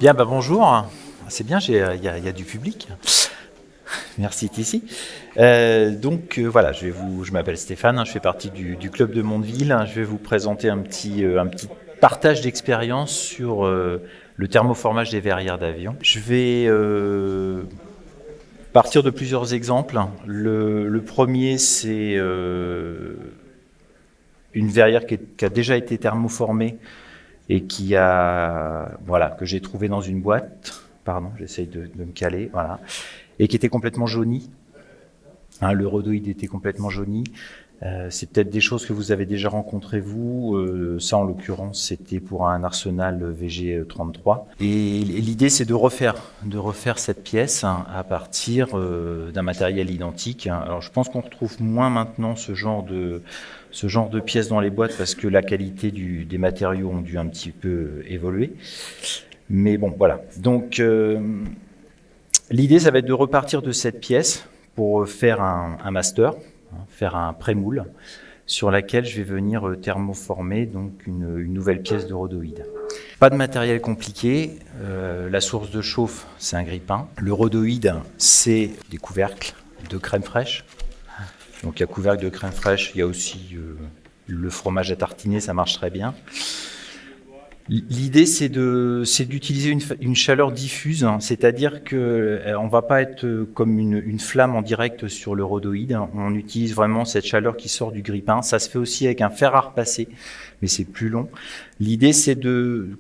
Bien, bonjour. C'est bien, il y a du public. Merci, Tissi. Voilà, je m'appelle Stéphane, je fais partie du club de Mondeville. Je vais vous présenter un petit partage d'expérience sur le thermoformage des verrières d'avion. Je vais partir de plusieurs exemples. Le premier, c'est une verrière qui a déjà été thermoformée et que j'ai trouvé dans une boîte. Pardon, j'essaye de me caler, voilà. Et qui était complètement jaunie. Le rhodoïde était complètement jauni. C'est peut-être des choses que vous avez déjà rencontrées vous. Ça, en l'occurrence, c'était pour un Arsenal VG33. Et l'idée, c'est de refaire cette pièce à partir d'un matériel identique. Alors, je pense qu'on retrouve moins maintenant ce genre de pièces dans les boîtes parce que la qualité des matériaux ont dû un petit peu évoluer. Mais bon, voilà. Donc, l'idée, ça va être de repartir de cette pièce pour faire un master, faire un pré-moule, sur laquelle je vais venir thermoformer donc une nouvelle pièce de rhodoïde. Pas de matériel compliqué, la source de chauffe, c'est un grille-pain. Le rhodoïde, c'est des couvercles de crème fraîche. Donc il y a couvercle de crème fraîche, il y a aussi le fromage à tartiner, ça marche très bien. L'idée, c'est d'utiliser une chaleur diffuse, c'est-à-dire qu'on ne va pas être comme une flamme en direct sur le rhodoïde. On utilise vraiment cette chaleur qui sort du grille-pain. Ça se fait aussi avec un fer à repasser, mais c'est plus long. L'idée, c'est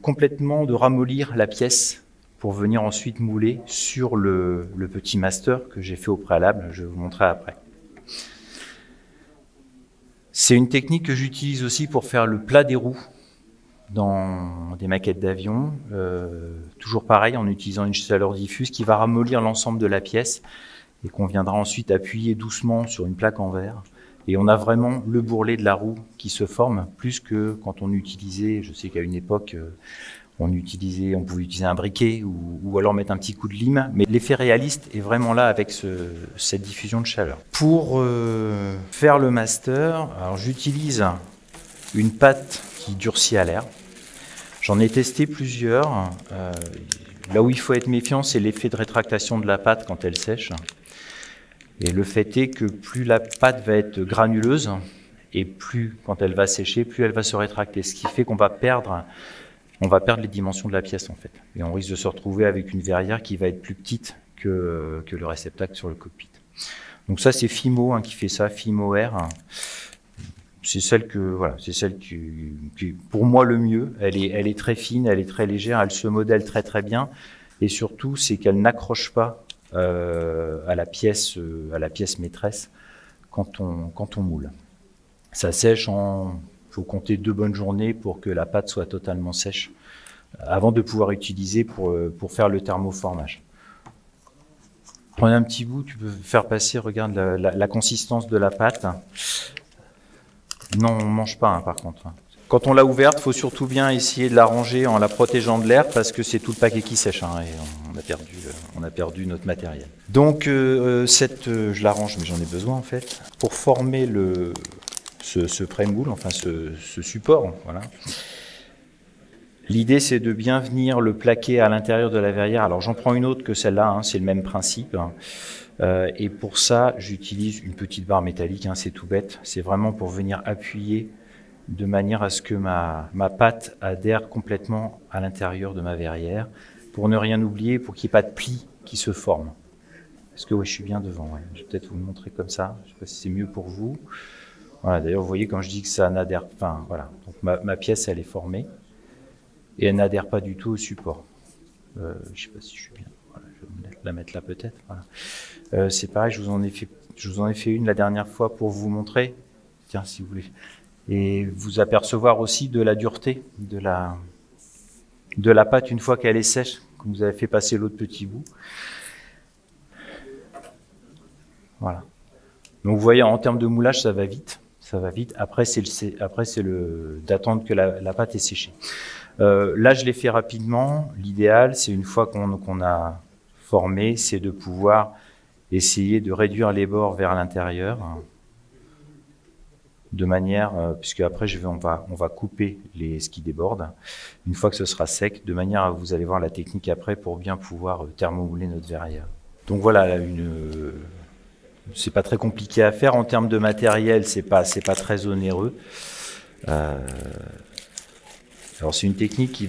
complètement de ramollir la pièce pour venir ensuite mouler sur le petit master que j'ai fait au préalable. Je vais vous montrer après. C'est une technique que j'utilise aussi pour faire le plat des roues dans des maquettes d'avion, toujours pareil, en utilisant une chaleur diffuse qui va ramollir l'ensemble de la pièce et qu'on viendra ensuite appuyer doucement sur une plaque en verre. Et on a vraiment le bourrelet de la roue qui se forme, plus que quand on utilisait, je sais qu'à une époque, on pouvait utiliser un briquet ou alors mettre un petit coup de lime, mais l'effet réaliste est vraiment là avec cette diffusion de chaleur. Pour faire le master, alors j'utilise une pâte qui durcit à l'air. J'en ai testé plusieurs. Là où il faut être méfiant, c'est l'effet de rétractation de la pâte quand elle sèche. Et le fait est que plus la pâte va être granuleuse, et plus, quand elle va sécher, plus elle va se rétracter. Ce qui fait qu'on va perdre les dimensions de la pièce, en fait. Et on risque de se retrouver avec une verrière qui va être plus petite que le réceptacle sur le cockpit. Donc ça, c'est Fimo qui fait ça, Fimo Air. C'est celle qui pour moi le mieux. Elle est très fine, elle est très légère, elle se modèle très très bien. Et surtout, c'est qu'elle n'accroche pas à la pièce maîtresse quand on moule. Ça sèche faut compter 2 bonnes journées pour que la pâte soit totalement sèche avant de pouvoir utiliser pour faire le thermoformage. Prenez un petit bout, tu peux faire passer, regarde la consistance de la pâte. Non, on ne mange pas, par contre. Quand on l'a ouverte, il faut surtout bien essayer de la ranger en la protégeant de l'air parce que c'est tout le paquet qui sèche et on a perdu notre matériel. Donc, je la range, mais j'en ai besoin en fait. Pour former ce pré-moule, enfin ce support, voilà. L'idée, c'est de bien venir le plaquer à l'intérieur de la verrière. Alors, j'en prends une autre que celle-là, c'est le même principe. Et pour ça, j'utilise une petite barre métallique, c'est tout bête. C'est vraiment pour venir appuyer de manière à ce que ma pâte adhère complètement à l'intérieur de ma verrière, pour ne rien oublier, pour qu'il n'y ait pas de plis qui se forment. Est-ce que je suis bien devant? Je vais peut-être vous le montrer comme ça. Je ne sais pas si c'est mieux pour vous. Voilà, d'ailleurs, vous voyez quand je dis que ça n'adhère pas. Voilà. Donc ma pièce, elle est formée et elle n'adhère pas du tout au support. Je ne sais pas si je suis bien. Voilà, je vais la mettre là peut-être. Voilà. C'est pareil, je vous en ai fait une la dernière fois pour vous montrer. Tiens, si vous voulez. Et vous apercevoir aussi de la dureté de la pâte une fois qu'elle est sèche, comme vous avez fait passer l'autre petit bout. Voilà. Donc vous voyez, en termes de moulage, ça va vite. Après, c'est d'attendre que la pâte est séchée. Là, je l'ai fait rapidement. L'idéal, c'est une fois qu'on a formé, c'est de pouvoir essayer de réduire les bords vers l'intérieur. de manière, puisque après on va couper ce qui déborde, une fois que ce sera sec, de manière à vous allez voir la technique après pour bien pouvoir thermomouler notre verrière. Donc voilà, c'est pas très compliqué à faire en termes de matériel, c'est pas très onéreux. Alors c'est une technique qui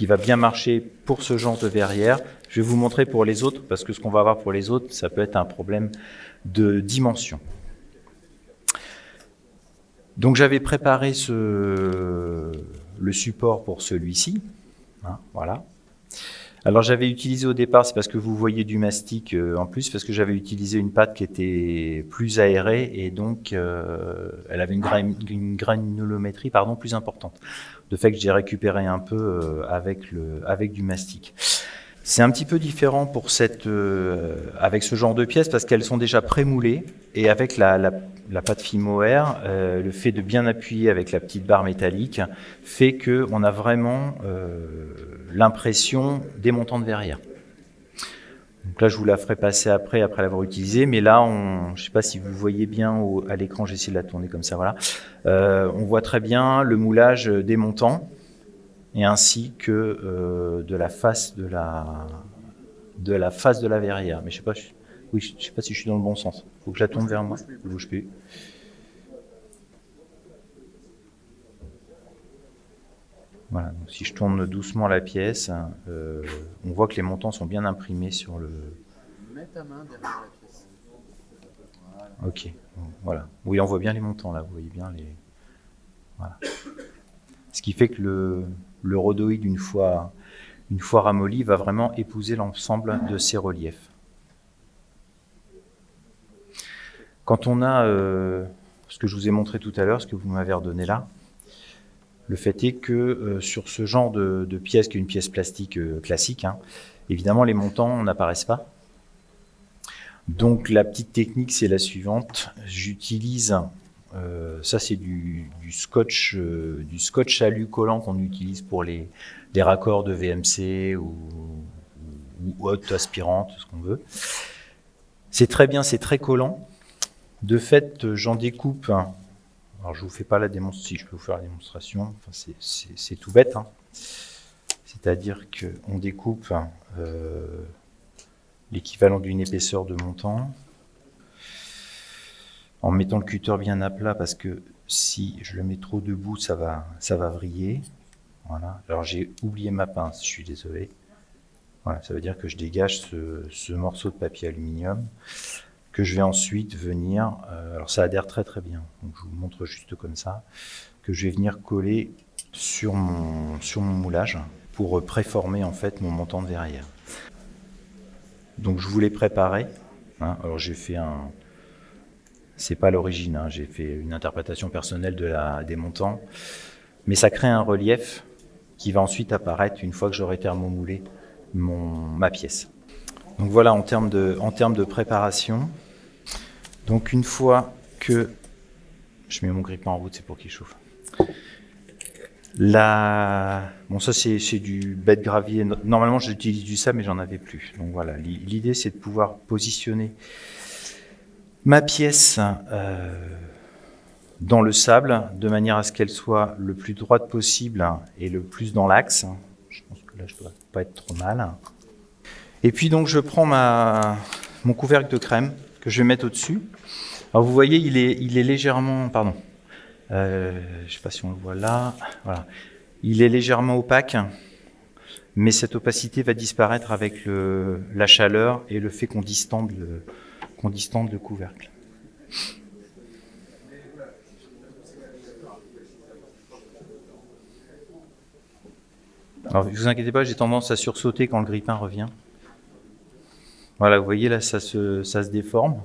va bien marcher pour ce genre de verrière. Je vais vous montrer pour les autres, parce que ce qu'on va avoir pour les autres, ça peut être un problème de dimension. Donc j'avais préparé le support pour celui-ci, hein, voilà. Alors j'avais utilisé au départ, c'est parce que vous voyez du mastic en plus, parce que j'avais utilisé une pâte qui était plus aérée et donc elle avait une granulométrie plus importante. De fait que j'ai récupéré un peu avec du mastic. C'est un petit peu différent pour avec ce genre de pièces parce qu'elles sont déjà pré-moulées et avec la pâte Fimoair, le fait de bien appuyer avec la petite barre métallique fait qu'on a vraiment l'impression des montants de verrière. Donc là, je vous la ferai passer après l'avoir utilisée, mais là, je ne sais pas si vous voyez bien à l'écran, j'essaie de la tourner comme ça, voilà. On voit très bien le moulage des montants et ainsi que de la face de la verrière. Mais je sais pas si je suis dans le bon sens. Il faut que je la tourne vers moi. Je ne bouge plus. Voilà, donc si je tourne doucement la pièce, on voit que les montants sont bien imprimés sur le... Mets ta main derrière la pièce. Voilà. Ok, voilà. Oui, on voit bien les montants là, vous voyez bien les... Voilà. Ce qui fait que le rhodoïde, une fois ramolli, va vraiment épouser l'ensemble de ces reliefs. Quand on a ce que je vous ai montré tout à l'heure, ce que vous m'avez redonné là, le fait est que sur ce genre de pièce, qui est une pièce plastique classique, hein, évidemment les montants n'apparaissent pas. Donc la petite technique, c'est la suivante. J'utilise, ça c'est du scotch alu collant qu'on utilise pour les raccords de VMC ou haute aspirante, ce qu'on veut. C'est très bien, c'est très collant. De fait, j'en découpe. Alors je vous fais pas la démonstration, si je peux vous faire la démonstration. Enfin, c'est tout bête, hein. C'est-à-dire qu'on découpe l'équivalent d'une épaisseur de montant en mettant le cutter bien à plat parce que si je le mets trop debout, ça va vriller. Voilà. Alors j'ai oublié ma pince, je suis désolé. Voilà, ça veut dire que je dégage ce morceau de papier aluminium que je vais ensuite venir, alors ça adhère très très bien, donc je vous montre juste comme ça, que je vais venir coller sur mon moulage pour préformer en fait mon montant de verrière. Donc je vous l'ai préparé, hein, alors j'ai fait c'est pas l'origine, hein, j'ai fait une interprétation personnelle des montants, mais ça crée un relief qui va ensuite apparaître une fois que j'aurai thermomoulé ma pièce. Donc voilà, en termes de préparation. Donc une fois que je mets mon grille-pain en route, c'est pour qu'il chauffe. Bon, ça c'est du bête gravier. Normalement j'utilise du sable, mais j'en avais plus. Donc voilà, l'idée c'est de pouvoir positionner ma pièce dans le sable de manière à ce qu'elle soit le plus droite possible et le plus dans l'axe. Je pense que là je dois pas être trop mal. Et puis donc je prends mon couvercle de crème que je vais mettre au-dessus. Alors vous voyez, il est légèrement, pardon, je ne sais pas si on le voit là, voilà. Il est légèrement opaque, mais cette opacité va disparaître avec la chaleur et le fait qu'on distende le couvercle. Alors ne vous inquiétez pas, j'ai tendance à sursauter quand le grille-pain revient. Voilà, vous voyez là, ça se déforme.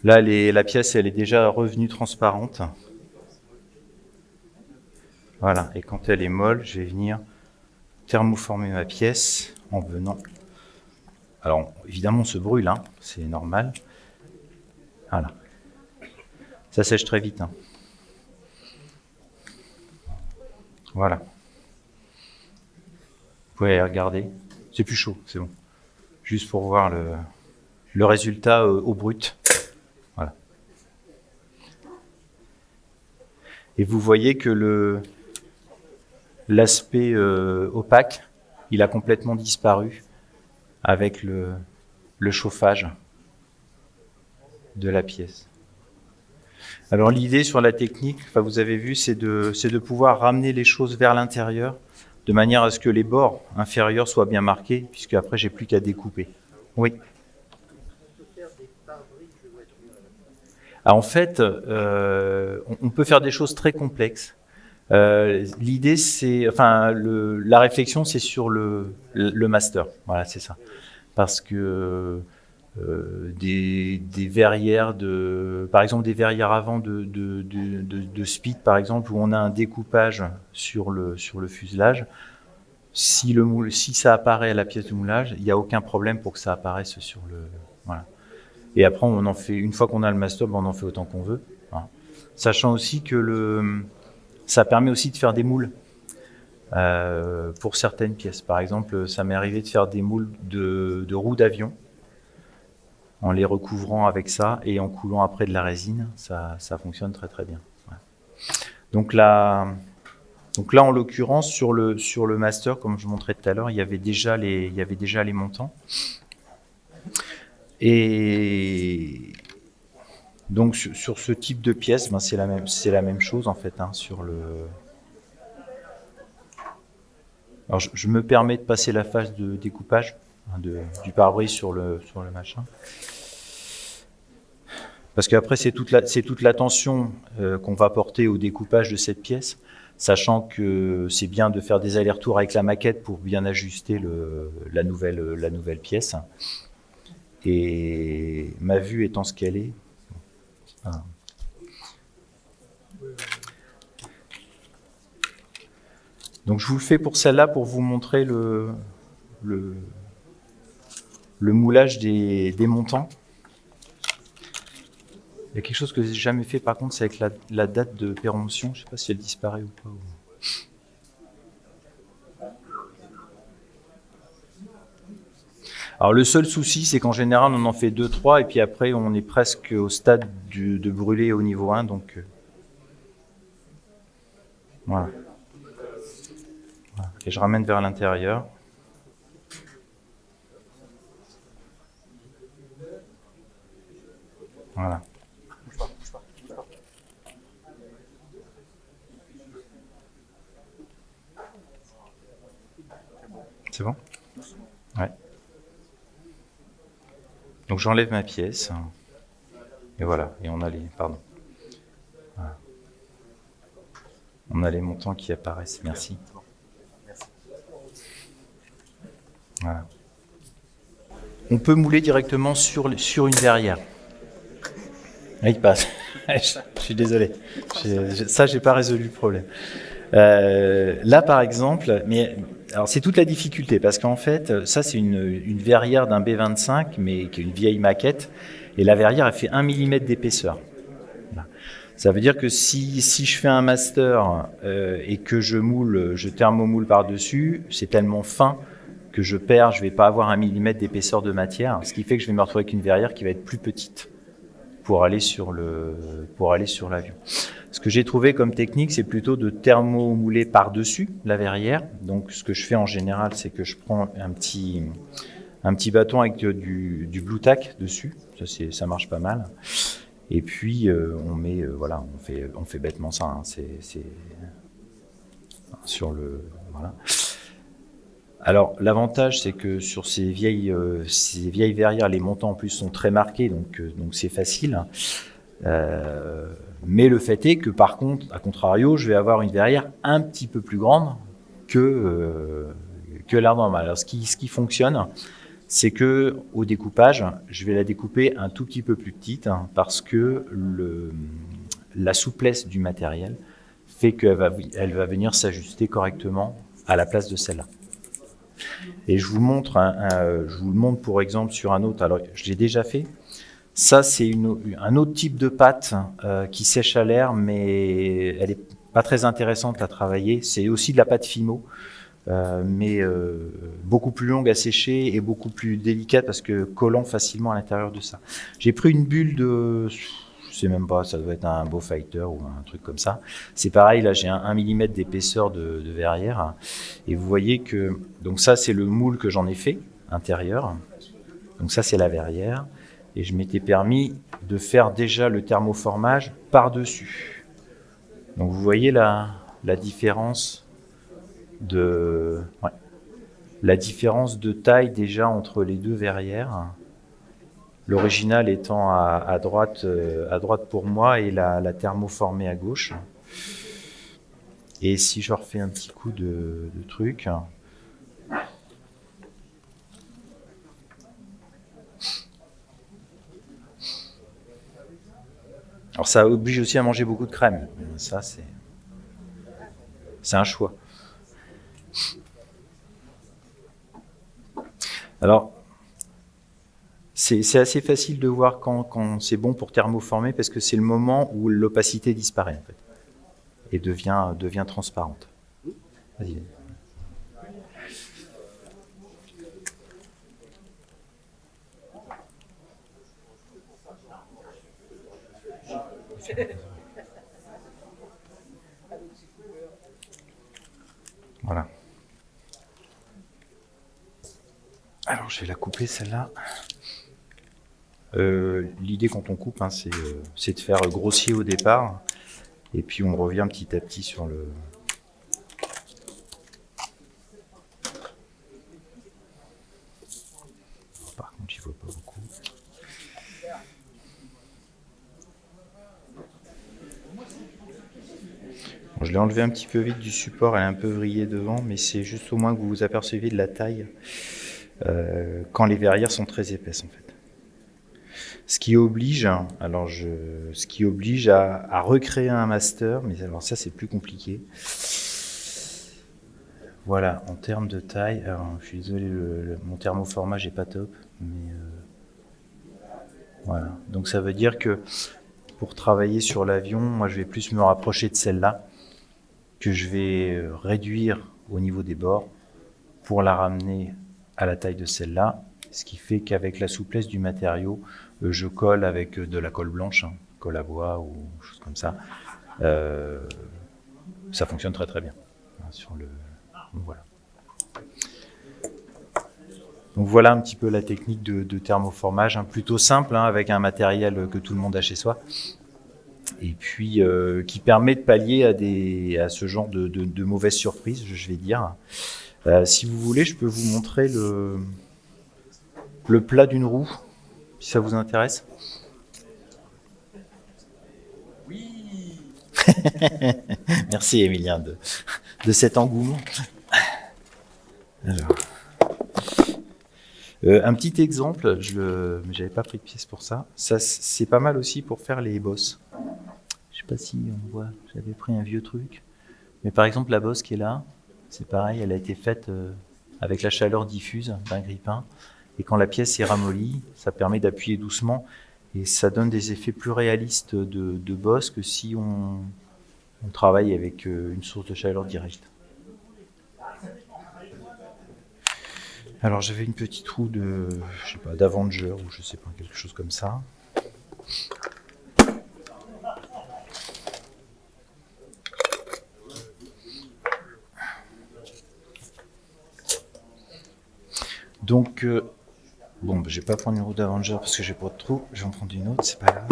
Là, la pièce, elle est déjà revenue transparente. Voilà, et quand elle est molle, je vais venir thermoformer ma pièce en venant... Alors, évidemment, on se brûle, hein, c'est normal. Voilà. Ça sèche très vite, hein. Voilà. Vous pouvez regarder. C'est plus chaud, c'est bon. Juste pour voir le résultat au brut. Et vous voyez que l'aspect opaque, il a complètement disparu avec le chauffage de la pièce. Alors l'idée sur la technique, enfin, vous avez vu, c'est de pouvoir ramener les choses vers l'intérieur de manière à ce que les bords inférieurs soient bien marqués, puisque après j'ai plus qu'à découper. Oui. Alors, en fait, on peut faire des choses très complexes. L'idée, c'est, enfin, la réflexion, c'est sur le master. Voilà, c'est ça. Parce que des verrières par exemple, des verrières avant de speed, par exemple, où on a un découpage sur le fuselage. Si ça apparaît à la pièce de moulage, il n'y a aucun problème pour que ça apparaisse sur le. Voilà. Et après, on en fait, une fois qu'on a le master, on en fait autant qu'on veut. Hein. Sachant aussi que ça permet aussi de faire des moules pour certaines pièces. Par exemple, ça m'est arrivé de faire des moules de roues d'avion en les recouvrant avec ça et en coulant après de la résine. Ça fonctionne très très bien. Ouais. Donc là, en l'occurrence, sur le master, comme je montrais tout à l'heure, il y avait déjà les montants. Et donc sur ce type de pièce, ben, c'est la même chose en fait. Hein, sur le. Alors je me permets de passer la phase de découpage du pare-brise sur le machin, parce qu'après c'est toute l'attention qu'on va porter au découpage de cette pièce, sachant que c'est bien de faire des allers-retours avec la maquette pour bien ajuster la nouvelle pièce. Et ma vue étant ce qu'elle est. Ah. Donc je vous le fais pour celle-là pour vous montrer le moulage des montants. Il y a quelque chose que j'ai jamais fait par contre, c'est avec la date de péremption. Je ne sais pas si elle disparaît ou pas. Alors le seul souci, c'est qu'en général, on en fait 2-3 et puis après, on est presque au stade de brûler au niveau 1. Donc voilà. Et je ramène vers l'intérieur. Voilà. C'est bon ? Ouais. Donc j'enlève ma pièce. Et voilà. Et on a les. Pardon. Voilà. On a les montants qui apparaissent. Merci. Voilà. On peut mouler directement sur une verrière. Ah, il passe. Je suis désolé. Ça, j'ai pas résolu le problème. Là, par exemple, alors c'est toute la difficulté parce qu'en fait, ça c'est une verrière d'un B25, mais qui est une vieille maquette, et la verrière elle fait 1 mm d'épaisseur. Voilà. Ça veut dire que si je fais un master et que je thermomoule par-dessus, c'est tellement fin que je vais pas avoir 1 mm d'épaisseur de matière, ce qui fait que je vais me retrouver avec une verrière qui va être plus petite pour aller sur l'avion. Ce que j'ai trouvé comme technique, c'est plutôt de thermomouler par-dessus la verrière. Donc, ce que je fais en général, c'est que je prends un petit bâton avec du Blue Tack dessus. Ça marche pas mal. Et puis, on fait bêtement ça. Hein. C'est sur le voilà. Alors, l'avantage, c'est que sur ces vieilles verrières, les montants en plus sont très marqués, donc c'est facile. Mais le fait est que, par contre, à contrario, je vais avoir une verrière un petit peu plus grande que l'air normal. Alors, ce qui fonctionne, c'est que au découpage, je vais la découper un tout petit peu plus petite, hein, parce que la souplesse du matériel fait qu'elle va venir s'ajuster correctement à la place de celle-là. Et je vous le montre pour exemple sur un autre. Alors, je l'ai déjà fait. Ça, c'est un autre type de pâte qui sèche à l'air, mais elle est pas très intéressante à travailler. C'est aussi de la pâte Fimo, mais beaucoup plus longue à sécher et beaucoup plus délicate parce que collant facilement à l'intérieur de ça. J'ai pris une bulle de, je sais même pas, ça doit être un Beaufighter ou un truc comme ça. C'est pareil, là j'ai un 1 mm d'épaisseur de verrière. Et vous voyez que, donc ça c'est le moule que j'en ai fait, intérieur. Donc ça c'est la verrière. Et je m'étais permis de faire déjà le thermoformage par-dessus. Donc vous voyez la différence la différence de taille déjà entre les deux verrières. L'original étant à droite pour moi et la thermoformée à gauche. Et si je refais un petit coup de truc. Alors ça oblige aussi à manger beaucoup de crème. Ça c'est un choix. Alors c'est assez facile de voir quand c'est bon pour thermoformer parce que c'est le moment où l'opacité disparaît en fait et devient transparente. Vas-y. Voilà. Alors je vais la couper celle-là. L'idée quand on coupe, hein, c'est de faire grossier au départ, et puis on revient petit à petit sur le... Par contre, j'y vois pas beaucoup. Bon, je l'ai enlevé un petit peu vite du support, elle est un peu vrillée devant, mais c'est juste au moins que vous vous apercevez de la taille quand les verrières sont très épaisses en fait. Ce qui oblige, à recréer un master, mais alors ça c'est plus compliqué. Voilà, en termes de taille, alors, je suis désolé, mon thermoformage n'est pas top, mais voilà. Donc ça veut dire que pour travailler sur l'avion, moi je vais plus me rapprocher de celle-là, que je vais réduire au niveau des bords pour la ramener à la taille de celle-là, ce qui fait qu'avec la souplesse du matériau, je colle avec de la colle blanche, hein, colle à bois ou chose comme ça. Ça fonctionne très très bien. Donc, voilà. Donc voilà un petit peu la technique de thermoformage, hein, plutôt simple, hein, avec un matériel que tout le monde a chez soi, et puis qui permet de pallier à ce genre de mauvaises surprises, je vais dire. Si vous voulez, je peux vous montrer le plat d'une roue, si ça vous intéresse. Oui. Merci Emilien de cet engouement. Alors, un petit exemple, mais j'avais pas pris de pièce pour ça. Ça c'est pas mal aussi pour faire les bosses. Je sais pas si on voit, j'avais pris un vieux truc. Mais par exemple la bosse qui est là, c'est pareil, elle a été faite avec la chaleur diffuse d'un grille-pain. Et quand la pièce est ramollie, ça permet d'appuyer doucement et ça donne des effets plus réalistes de bosse que si on travaille avec une source de chaleur directe. Alors j'avais une petite roue je sais pas, d'Avenger ou je sais pas, quelque chose comme ça. Donc bon, je vais pas prendre une roue d'Avenger parce que j'ai pas de trou, je vais en prendre une autre, c'est pas grave.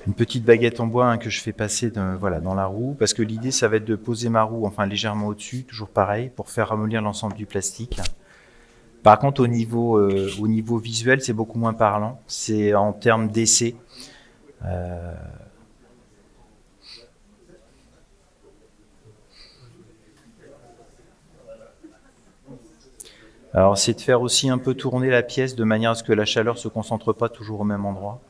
Une petite baguette en bois, hein, que je fais passer dans la roue, parce que l'idée ça va être de poser ma roue enfin légèrement au-dessus, toujours pareil, pour faire ramollir l'ensemble du plastique. Par contre au niveau visuel c'est beaucoup moins parlant, c'est en termes d'essai. Alors c'est de faire aussi un peu tourner la pièce de manière à ce que la chaleur ne se concentre pas toujours au même endroit.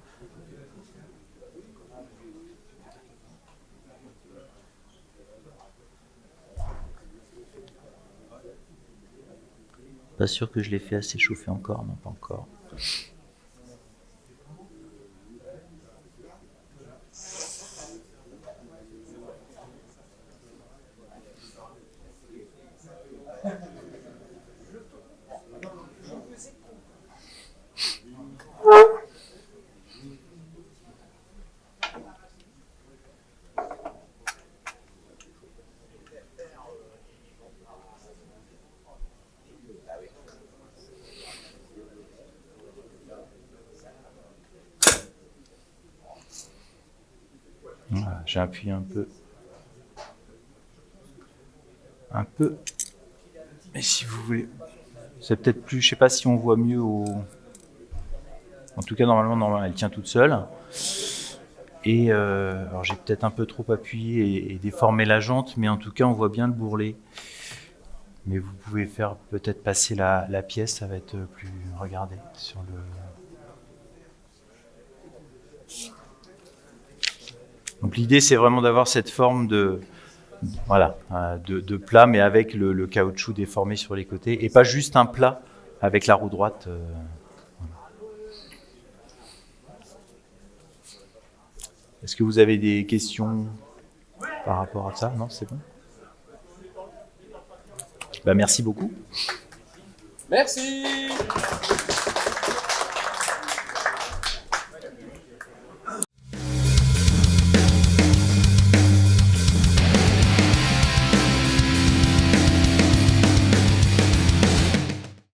Pas sûr que je l'ai fait assez chauffer encore, non pas encore. Voilà, j'ai appuyé un peu, mais si vous voulez, c'est peut-être plus, je sais pas si on voit mieux en tout cas normalement elle tient toute seule. Et alors j'ai peut-être un peu trop appuyé et déformé la jante, mais en tout cas on voit bien le bourrelet. Mais vous pouvez faire peut-être passer la pièce, ça va être plus regardé sur le. Donc l'idée c'est vraiment d'avoir cette forme de plat, mais avec le caoutchouc déformé sur les côtés, et pas juste un plat avec la roue droite. Voilà. Est-ce que vous avez des questions par rapport à ça? Non, c'est bon. Bah, merci beaucoup. Merci.